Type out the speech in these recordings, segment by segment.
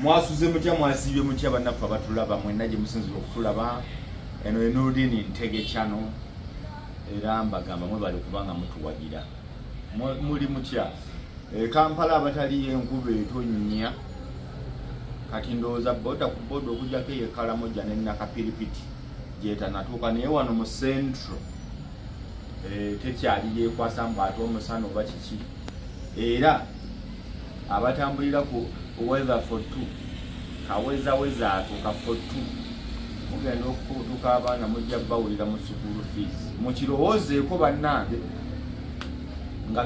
mwasuze mutya mwasibye mutya bannaffe abatulaba mwenna gye musinzira okutulaba eno enudini ntege channel era mbagamba mwebale kubanga mutuwagira muli mutya Kampala abatali enkuba etonnya kati ndowooza boda ku boda okujjako eyekalamoja nenakapiripiti gyetanatuuka naye wano mu central tekyali yekwasa mbu ate omusana oba kiki era abatambulira ku weather for two kawezaweza atuuka for two mugenda okufuutuka abaana mujja bawulira mu school fees mukirowoozeeko bannange nga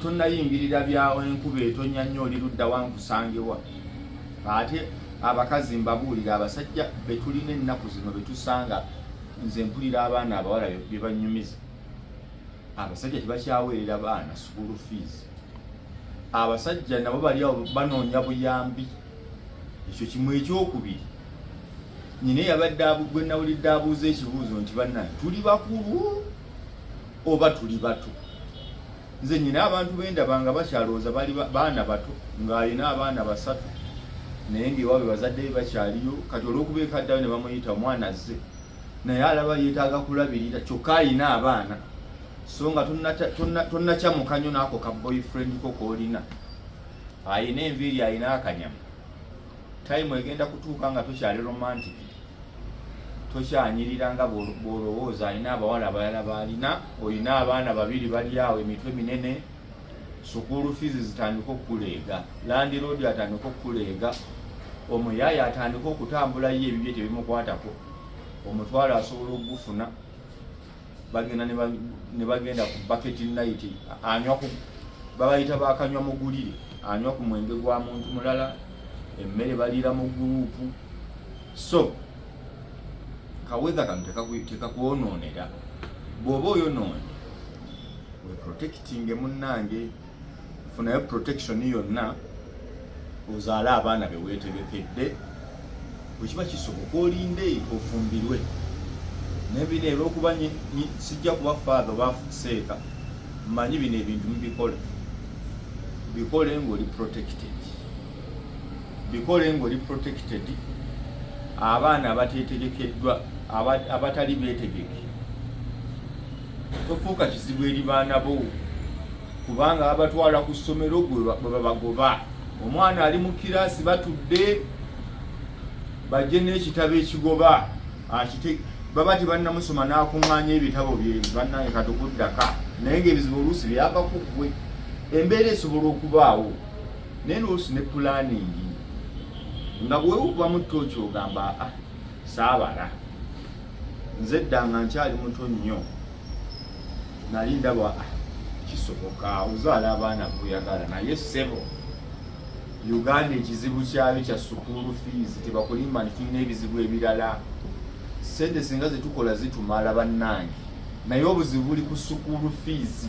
tonnayingirira byawo enkuba etonya nnyo oli ludda wankusangewa ate abakazi mbabuulira abasajja betulina ennaku zino betusanga nze mpulira abaana abawala bye banyumiza abasajja tebakyaweerera baana school fees abasajja nabo bali awo banoonya buyambi ekyo kimu ekyokubiri nyine yabadde gwe nawulidde abuuza ekibuuzo nti bannange tuli bakulu oba tuli bato nze nyina abantu bendabanga bakyalowooza bali baana bato ng'alina abaana basatu naye ngaewaabwe bazadde be bakyaliyo kati olw'okubeeka ddayo ne bamuyita omwana azze naye alaba yeetaaga kulabirira kyokka alina abaana so nga tonnakyamukanyo n'ako ka boyfriend ko koolina ayina enviiri ayina akanyama time egenda kutuuka nga tokyali romantic tokyanyirira nga bw'olowooza alina abawala abalala baalina olina abaana babiri bali awo emitwe minene school fees zitandika okukuleega landiroodi atandika okukuleega omuyaaya atandika okutambula ye ebibye tebimukwatako omutwalo asobola okugufuna bagenda ne bagenda ku bucket night anywa babayita bakanywa mugulire anywa ku mwenge gwa muntu mulala emmere baliira mu gurupu so kaweza kano tekakuwonoonera bw'oba oyonoonye we protecting munnange funayo protection yonna ozaale abaana be weetegekedde bwekiba kisoboka olinde ofumbirwe nebino olwokuba sijja kuba father oba seeka mmanyi bino ebintu mubikole bikole ng'oli protected bikole ng'oli protected abaana abateetegekeddwa abatali beetegeke tofuuka kizibu eri baana bo kubanga abatwala ku ssomero bwe babagoba omwana ali mu kiraasi batudde bajje n'ekitabo ekigoba baba tebannamusoma n'akuŋŋaanya ebitabo bye bannange katukuddaka naye ng'ebizibu oluusi byavako ggwe embeera esobola okubaawo naye n'oluusi ne pulaningi nga bwewukuba mu ttooki ogamba saabala nze ddanga nkyali muto nnyo nali ndaba kisoboka ozaala abaana kuyagala naye ssebo Uganda ekizibu kyabyo kya school fees tebakulimba nti tulina ebizibu ebirala sente singa zetukola zitumala bannange naye obuzibu buli ku school fees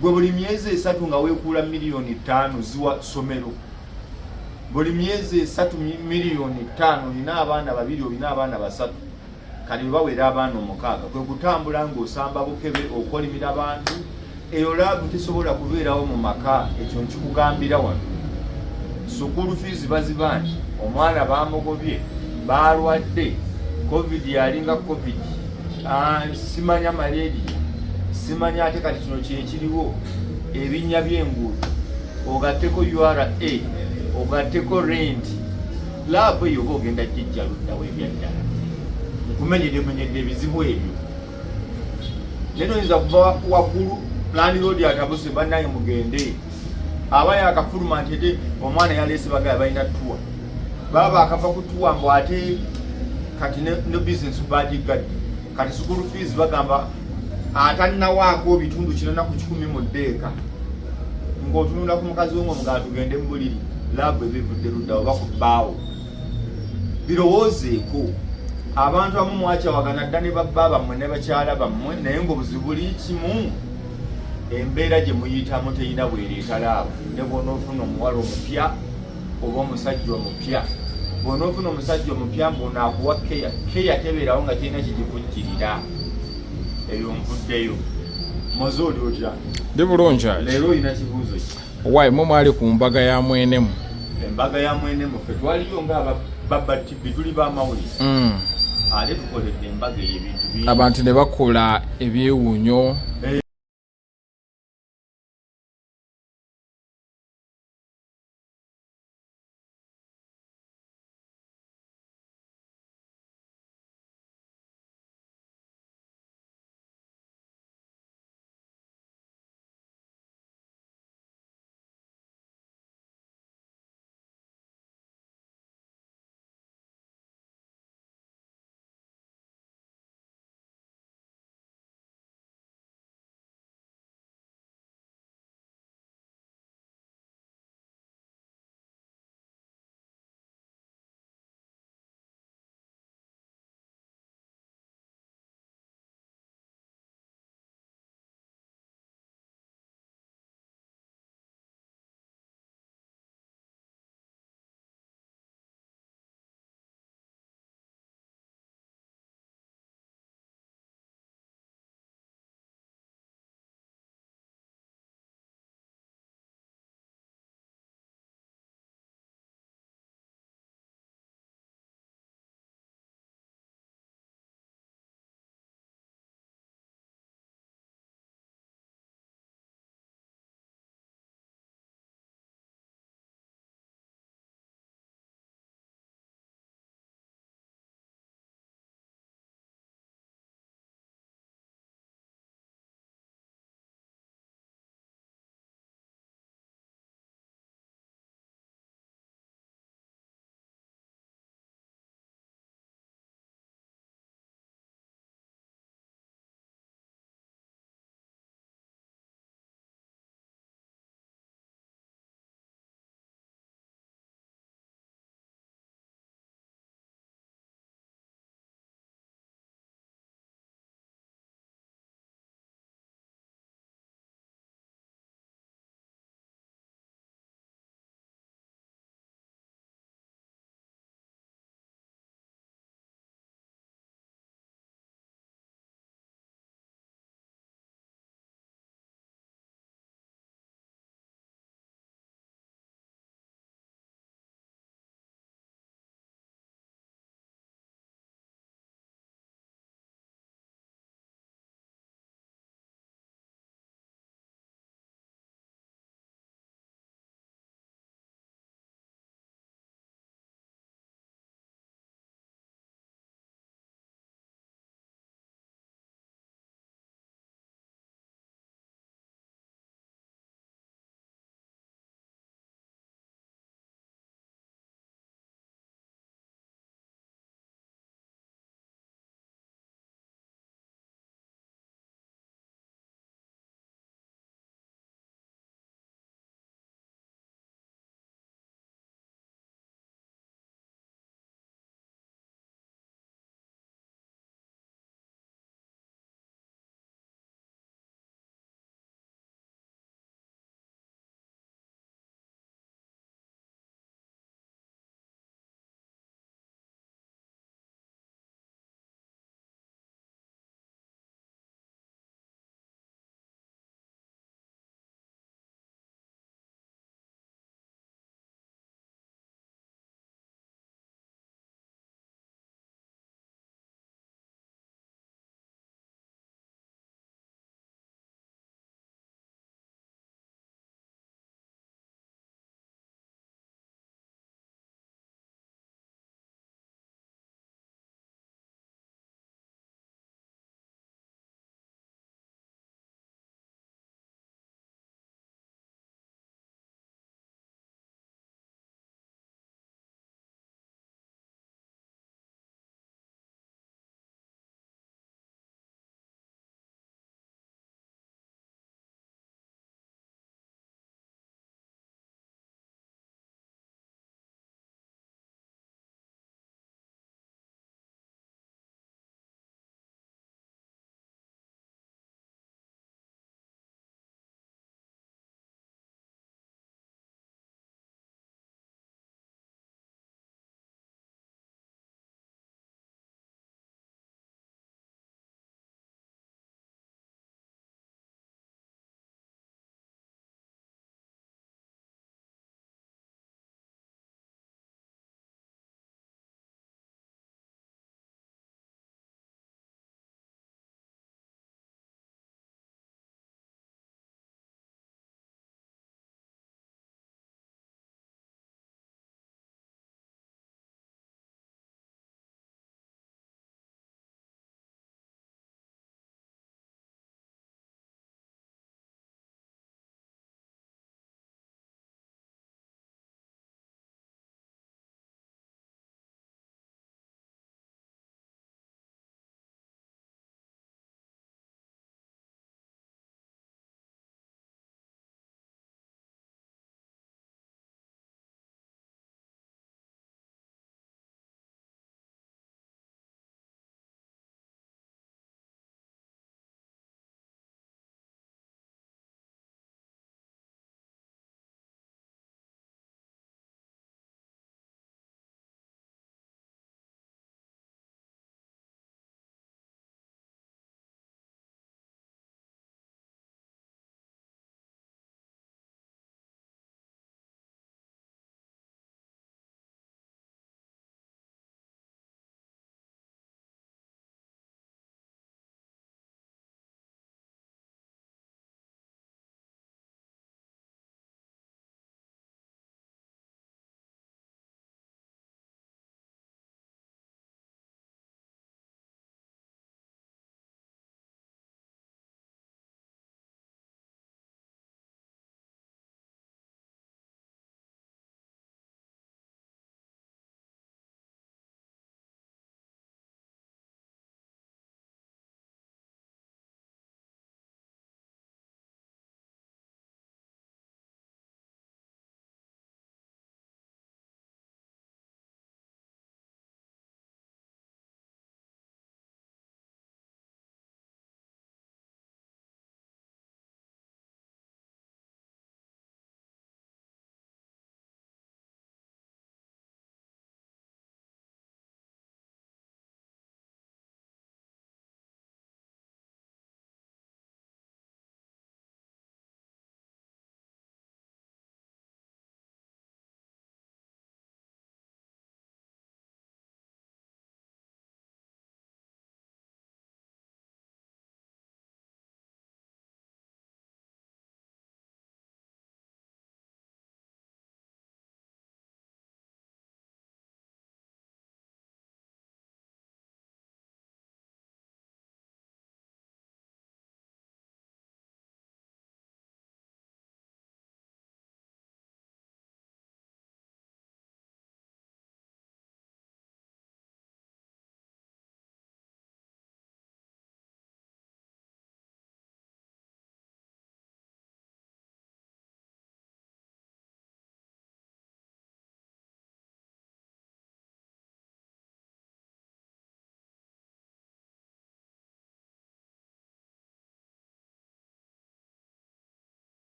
gwe buli myezi 3 nga weekuula $5,000,000 ziwa ssomero buli myezi 3 $5,000,000 olina abaana 2 olina abaana 3 kati bawera abaana 6 kwe kutambula ng'osamba bukebe okolimira abantu eyo laavu tesobola kubeerawo mu maka ekyo nkikugambira wano school fees baziba nti omwana bamugobye balwadde covid yalinga covid simanya malaria simanya ate kati kino kyekiriwo ebinnya by'enguudo ogatteko URA ogatteko rent laavu eyo oba ogenda jjejja luddawo ebyaddala nkumenyeddemanyedde ebizibu ebyo naye noyinza kuva waggulu landiroodi atabuse bannange mugende aba yakafuluma nti ate omwana yaleese bagala balina tuwa baba akava ku tuwa mbu ate kati ne business bagigadde kati school fees bagamba atannawaako bitundu 410 mu ddeeka ng'otunula ku mukazi w'omwe mugala tugende mu buliri laabu ebivudde ludda oba ku bbaawo birowoozeeko abantu abamu mwakyawagana dda ne babba bammwe ne bakyala bammwe naye ng'obuzibu buli kimu embeera gye muyitamu teyina bwereeta laavu ne bw'onoofuna omuwala omupya oba omusajja omupya bw'onoofuna omusajja omupya mbonaakuwa keya tebeerawo nga kirina kigikujjirira eyo nvuddeyo moze oli otya ndi bulungi leero olina kibuuzo ki owaayi mwe mwali ku mbaga ya mwenemu embaga ya mwene muffe twaliyo nga baba TV tuli bamawulire ate tukoledde embaga ebintu bingi abantu ne bakola ebyewuunyo